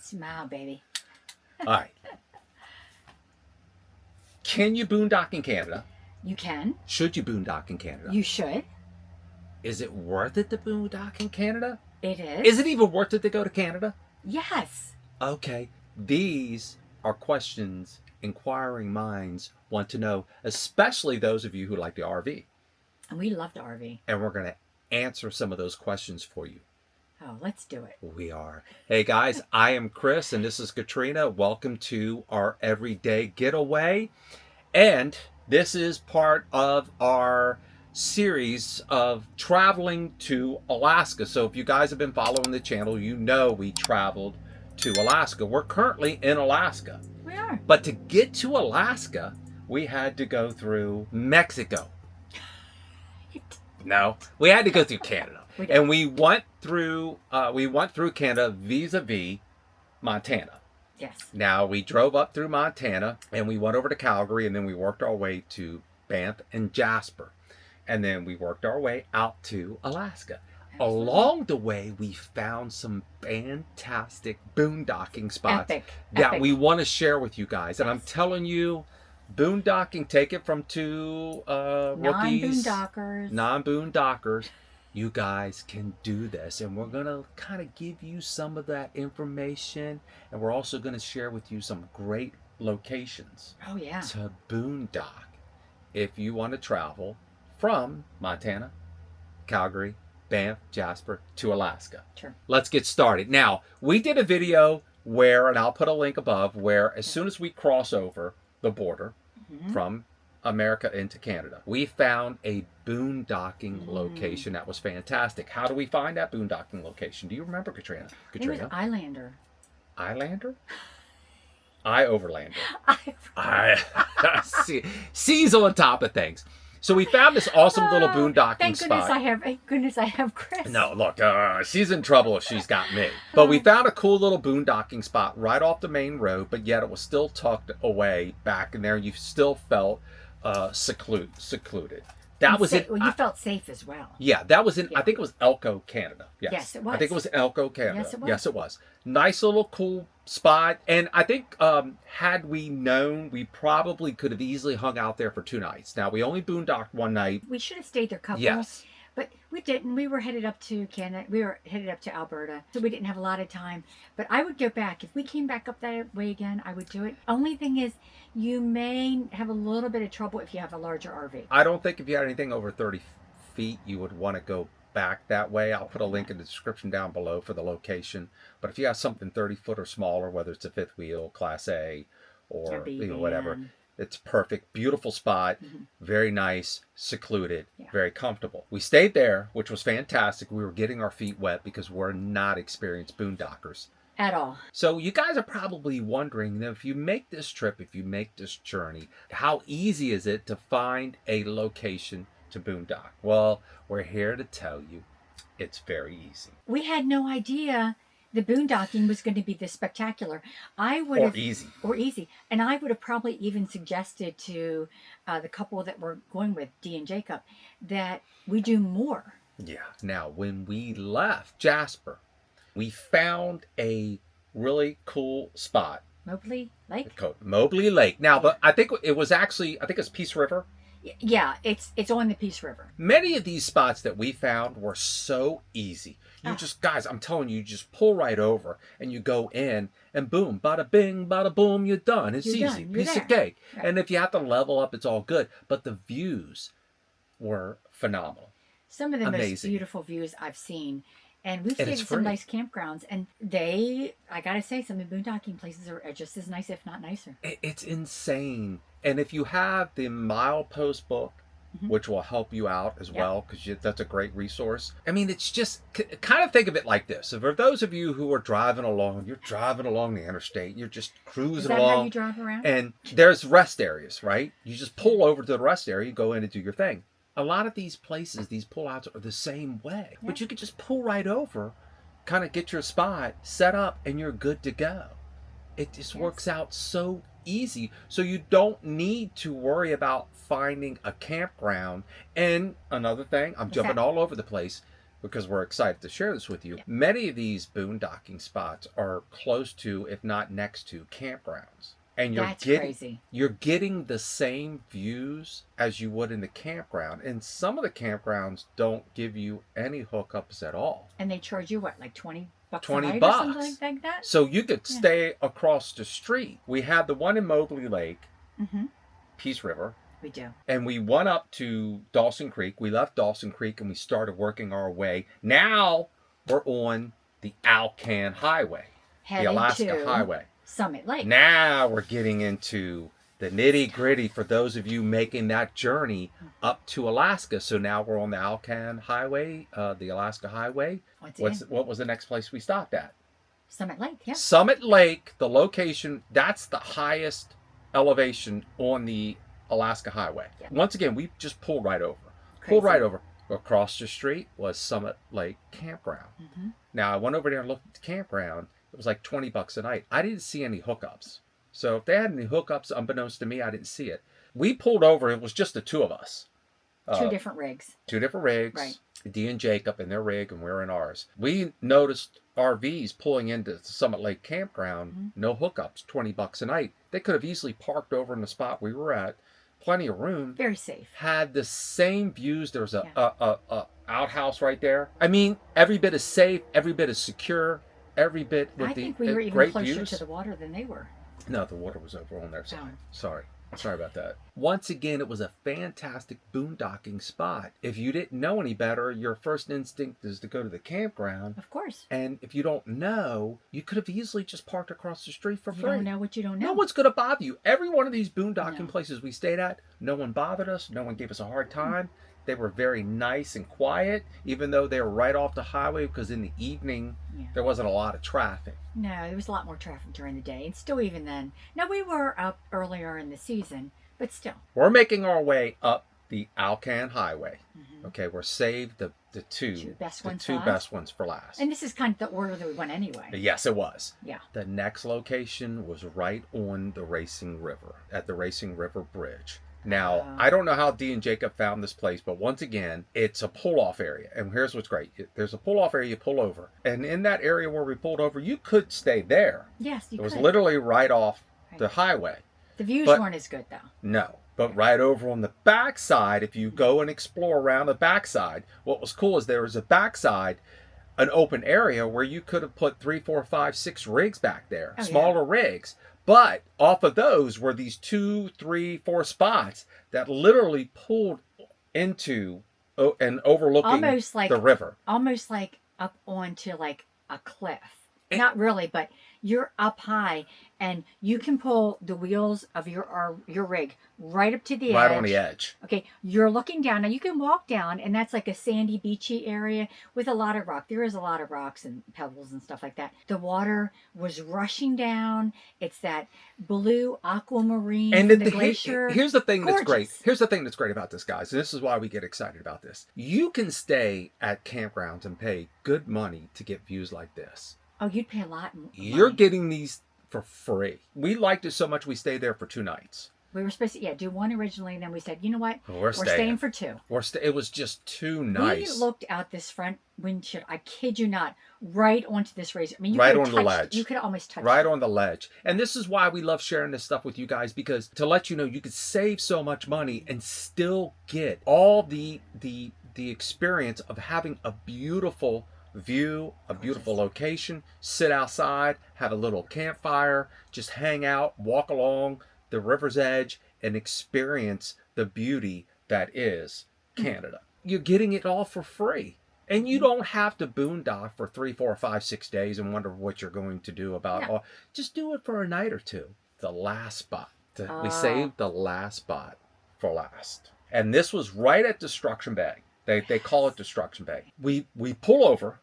Smile, baby. All right. Can you boondock in Canada? You can. Should you boondock in Canada? You should. Is it worth it to boondock in Canada? It is. Is it even worth it to go to Canada? Yes. Okay. These are questions inquiring minds want to know, especially those of you who like the RV. And we love the RV. And we're going to answer some of those questions for you. Oh, let's do it. We are. Hey guys, I am Chris and this is Katrina. Welcome to our everyday getaway. And this is part of our series of traveling to Alaska. So if you guys have been following the channel, you know we traveled to Alaska. We're currently in Alaska. We are. But to get to Alaska, we had to go through Mexico. No, we had to go through Canada. And we went through Canada vis-a-vis Montana. Yes. Now, we drove up through Montana, and we went over to Calgary, and then we worked our way to Banff and Jasper. And then we worked our way out to Alaska. Absolutely. Along the way, we found some fantastic boondocking spots that we want to share with you guys. And I'm telling you, boondocking, take it from two rookies, non-boondockers. You guys can do this, and we're gonna kind of give you some of that information, and we're also gonna share with you some great locations to boondock if you want to travel from Montana, Calgary, Banff, Jasper to Alaska. Sure. Let's get started. Now, we did a video where, and I'll put a link above, where as soon as we cross over the border from America into Canada, we found a boondocking location that was fantastic. How do we find that boondocking location? Do you remember, Katrina? It was Islander. Islander? Overlander. C's on top of things. So we found this awesome little boondocking spot. Thank goodness I have Chris. No, look, she's in trouble if she's got me. But we found a cool little boondocking spot right off the main road, but yet it was still tucked away back in there. You still felt secluded. That was it. Well, you felt safe as well. Yeah, that was in, I think it was Elko, Canada. Yes, it was. I think it was Elko, Canada. Yes, it was. Yes, it was. Nice little cool spot. And I think had we known, we probably could have easily hung out there for 2 nights. Now, we only boondocked 1 night. We should have stayed there a couple. Yes. But we didn't. We were headed up to Canada. We were headed up to Alberta. So we didn't have a lot of time. But I would go back. If we came back up that way again, I would do it. Only thing is, you may have a little bit of trouble if you have a larger RV. I don't think if you had anything over 30 feet, you would want to go back that way. I'll put a link in the description down below for the location. But if you have something 30 foot or smaller, whether it's a 5th wheel, Class A, or whatever, it's perfect. Beautiful spot. Very nice, secluded, very comfortable. We stayed there, which was fantastic. We were getting our feet wet because we're not experienced boondockers. At all. So you guys are probably wondering, if you make this trip, if you make this journey, how easy is it to find a location to boondock? Well, we're here to tell you it's very easy. We had no idea the boondocking was going to be this spectacular. Or easy. And I would have probably even suggested to the couple that we're going with, Dee and Jacob, that we do more. Yeah. Now, when we left Jasper, we found a really cool spot. Mobley Lake? Mobley Lake. Now, but I think it was actually, it's Peace River. Yeah, it's on the Peace River. Many of these spots that we found were so easy. You just, guys, I'm telling you, just pull right over and you go in and boom, bada bing, bada boom, you're done. It's easy. Piece of cake. Right. And if you have to level up, it's all good. But the views were phenomenal. Some of the most beautiful views I've seen. And we've stayed at some nice campgrounds, and I gotta say, some of the boondocking places are just as nice, if not nicer. It's insane. And if you have the milepost book, which will help you out as well, because that's a great resource. I mean, it's just, kind of think of it like this. So for those of you who are driving along, you're driving along the interstate, you're just cruising along. Is that how you drive around? And there's rest areas, right? You just pull over to the rest area, you go in and do your thing. A lot of these places, these pullouts are the same way. Yeah. But you could just pull right over, kind of get your spot set up, and you're good to go. It just works out so easy. So you don't need to worry about finding a campground. And another thing, I'm jumping all over the place. because we're excited to share this with you. Yeah. Many of these boondocking spots are close to, if not next to, campgrounds. And That's crazy. You're getting the same views as you would in the campground. And some of the campgrounds don't give you any hookups at all. And they charge you what, like $20 a 20 night bucks. or something like that? So you could stay across the street. We had the one in Mobley Lake, Peace River. We do. And we went up to Dawson Creek. We left Dawson Creek and we started working our way. Now we're on the Alcan Highway, the Alaska Highway. Summit Lake. Now we're getting into the nitty gritty for those of you making that journey up to Alaska. So now we're on the Alcan Highway, the Alaska Highway. What was the next place we stopped at? Summit Lake, yeah. Summit Lake, the location, that's the highest elevation on the Alaska Highway. Yeah. Once again, we just pulled right over. Crazy. Pulled right over. Across the street was Summit Lake Campground. Now, I went over there and looked at the campground. It was like $20 a night. I didn't see any hookups. So if they had any hookups, unbeknownst to me, I didn't see it. We pulled over. It was just the two of us. Two different rigs. Two different rigs. Right. Dee and Jacob in their rig, and we're in ours. We noticed RVs pulling into the Summit Lake Campground. No hookups, $20 a night. They could have easily parked over in the spot we were at. Plenty of room. Very safe. Had the same views. There was a outhouse right there. I mean, every bit is safe. Every bit is secure. Every bit with I the think we were even great closer views. to the water than they were. No, the water was over on their side. Oh. Sorry about that. Once again, it was a fantastic boondocking spot. If you didn't know any better, your first instinct is to go to the campground. Of course. And if you don't know, you could have easily just parked across the street for free. You don't know what you don't know. No one's going to bother you. Every one of these boondocking places we stayed at, no one bothered us. No one gave us a hard time. They were very nice and quiet, even though they were right off the highway, because in the evening, there wasn't a lot of traffic. No, there was a lot more traffic during the day, and still even then. Now, we were up earlier in the season, but still. We're making our way up the Alcan Highway. Okay, we're saved the two best ones for last. And this is kind of the order that we went anyway. Yes, it was. Yeah. The next location was right on the Racing River, at the Racing River Bridge. Now, I don't know how Dee and Jacob found this place, but once again, it's a pull-off area. And here's what's great. There's a pull-off area, you pull over. And in that area where we pulled over, you could stay there. Yes, you could. It was literally right off the highway. The views weren't as good, though. No. But right over on the backside, if you go and explore around the backside, what was cool is there was a backside, an open area where you could have put 3, 4, 5, 6 rigs back there. Smaller rigs. But off of those were these 2, 3, 4 spots that literally pulled into and overlooking the river. Almost like up onto like a cliff. Not really, but you're up high and you can pull the wheels of your rig right up to the edge. Right on the edge. Okay, you're looking down. Now you can walk down and that's like a sandy, beachy area with a lot of rock. There is a lot of rocks and pebbles and stuff like that. The water was rushing down. It's that blue aquamarine and from the glacier. Here's the thing that's great. Here's the thing that's great about this, guys. And this is why we get excited about this. You can stay at campgrounds and pay good money to get views like this. Oh, you'd pay a lot more. You're getting these for free. We liked it so much we stayed there for 2 nights. We were supposed to do one originally, and then we said, you know what? We're staying for 2. It was just too nice. We looked out this front windshield, I kid you not, right onto this razor. I mean, you right on the ledge. You could almost touch right on the ledge. And this is why we love sharing this stuff with you guys, because to let you know you could save so much money and still get all the experience of having a beautiful view, a beautiful location, sit outside, have a little campfire, just hang out, walk along the river's edge and experience the beauty that is Canada. You're getting it all for free. And you don't have to boondock for 3, 4, 5, 6 days and wonder what you're going to do about it. Just do it for a night or two. The last spot. We saved the last spot for last. And this was right at Destruction Bay. They call it Destruction Bay. We pull over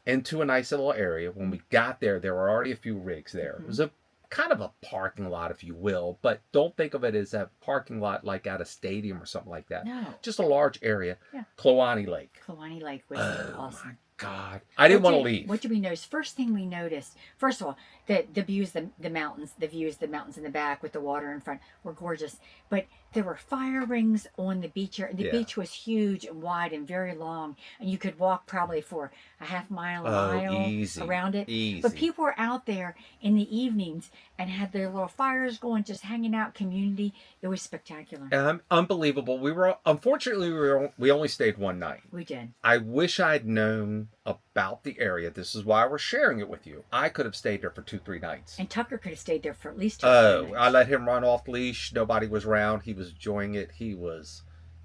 into a nice little area. When we got there, there were already a few rigs there. It was a kind of a parking lot, if you will, but don't think of it as a parking lot like at a stadium or something like that. No. Just a large area. Kluane Lake. Kluane Lake was awesome. God. I didn't want to leave. What did we notice? First thing we noticed, first of all, the views, the mountains, the mountains in the back with the water in front were gorgeous. But there were fire rings on the beach here. And the beach was huge and wide and very long. And you could walk probably for a half mile, a mile around it. Easy. But people were out there in the evenings and had their little fires going, just hanging out, community. It was spectacular. Unbelievable. Unfortunately, we only stayed one night. We did. I wish I'd known about the area. This is why we're sharing it with you. I could have stayed there for 2-3 nights. And Tucker could have stayed there for at least 2 nights. I let him run off leash. Nobody was around. He was enjoying it. He was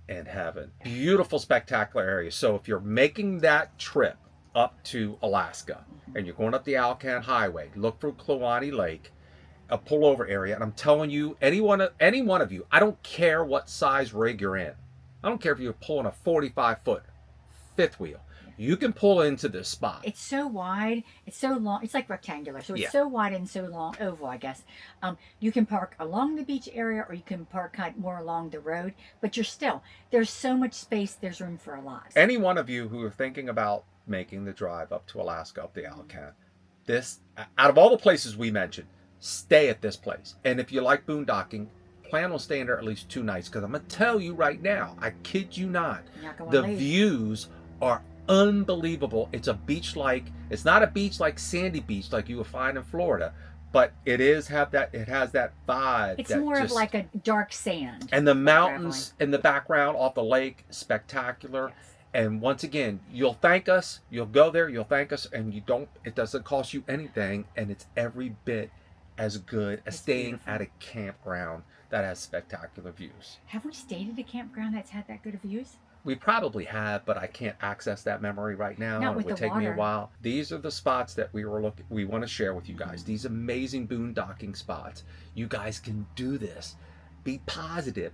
in heaven. Beautiful, spectacular area. So if you're making that trip up to Alaska and you're going up the Alcan Highway, look for Kluane Lake, a pullover area. And I'm telling you, any one of you, I don't care what size rig you're in. I don't care if you're pulling a 45-foot fifth wheel. You can pull into this spot. It's so wide. It's so long. It's like rectangular. So it's so wide and so long, oval, I guess. You can park along the beach area or you can park kind of more along the road. But there's so much space. There's room for a lot. Any one of you who are thinking about making the drive up to Alaska, up the Alcan, out of all the places we mentioned, stay at this place. And if you like boondocking, plan on staying there at least 2 nights. Because I'm going to tell you right now, I kid you not, the views are unbelievable. It's it's not a beach like Sandy Beach like you would find in Florida, but it has that vibe. It's more of like a dark sand. And the mountains in the background off the lake, spectacular. Yes. And once again, you'll thank us. You'll go there, you'll thank us, and it doesn't cost you anything, and it's every bit as good as staying at a campground that has spectacular views. Have we stayed at a campground that's had that good of views? We probably have, but I can't access that memory right now. Not with it would take me a while. These are the spots that we want to share with you guys. These amazing boondocking spots. You guys can do this. Be positive.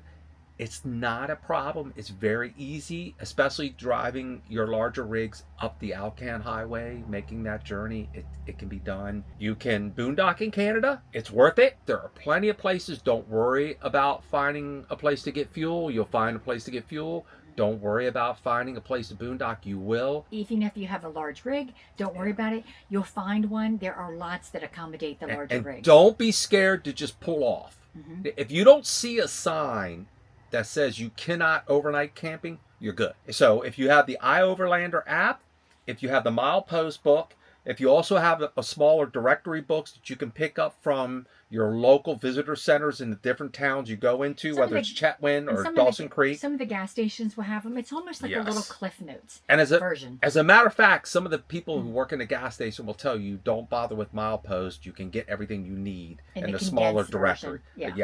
It's not a problem. It's very easy, especially driving your larger rigs up the Alcan Highway, making that journey. It can be done. You can boondock in Canada. It's worth it. There are plenty of places. Don't worry about finding a place to get fuel. You'll find a place to get fuel. Don't worry about finding a place to boondock. You will. Even if you have a large rig, don't worry about it. You'll find one. There are lots that accommodate the larger rigs. Don't be scared to just pull off. If you don't see a sign that says you cannot overnight camping, you're good. So if you have the iOverlander app, if you have the milepost book, if you also have a smaller directory books that you can pick up from your local visitor centers in the different towns you go into, whether it's Chetwynd or Dawson Creek. Some of the gas stations will have them. It's almost like a little Cliff Notes version. As a matter of fact, some of the people who work in the gas station will tell you, don't bother with milepost. You can get everything you need in a smaller directory. But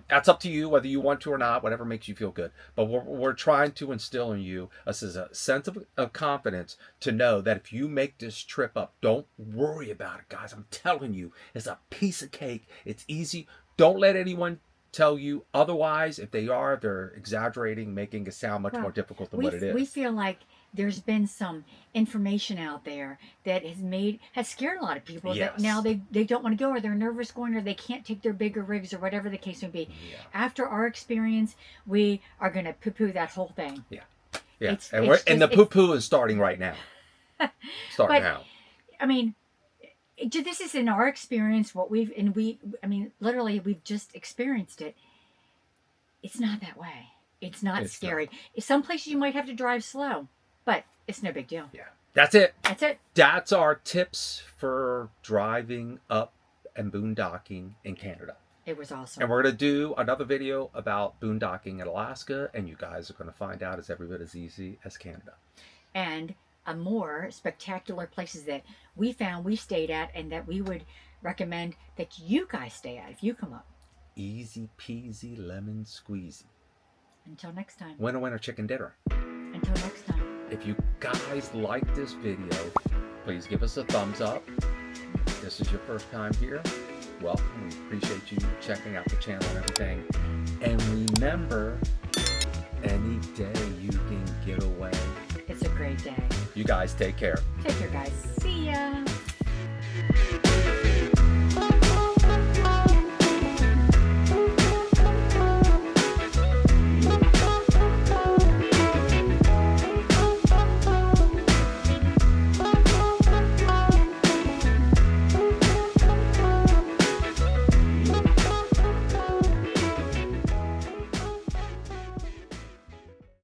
that's up to you, whether you want to or not, whatever makes you feel good. But we're trying to instill in you a sense of confidence to know that if you make this trip up, don't worry about it, guys. I'm telling you, it's a piece of cake. It's easy. Don't let anyone tell you otherwise. If they're exaggerating, making it sound much more difficult than what it is. We feel like there's been some information out there that has scared a lot of people that now they don't want to go, or they're nervous going, or they can't take their bigger rigs, or whatever the case may be. After our experience, we are going to poo-poo that whole thing. And the poo-poo is starting right now. Now. I mean, this is in our experience, literally we've just experienced it. It's not that way. It's not scary. Some places you might have to drive slow, but it's no big deal. Yeah. That's it. That's it. That's our tips for driving up and boondocking in Canada. It was awesome. And we're going to do another video about boondocking in Alaska, and you guys are going to find out it's every bit as easy as Canada. And more spectacular places that we stayed at, and that we would recommend that you guys stay at if you come up. Easy peasy lemon squeezy. Until next time. Winner, winner, chicken dinner. Until next time. If you guys like this video, please give us a thumbs up. If this is your first time here, welcome. We appreciate you checking out the channel and everything. And remember, any day you can get away. It's a great day. You guys take care. Take care, guys. See ya.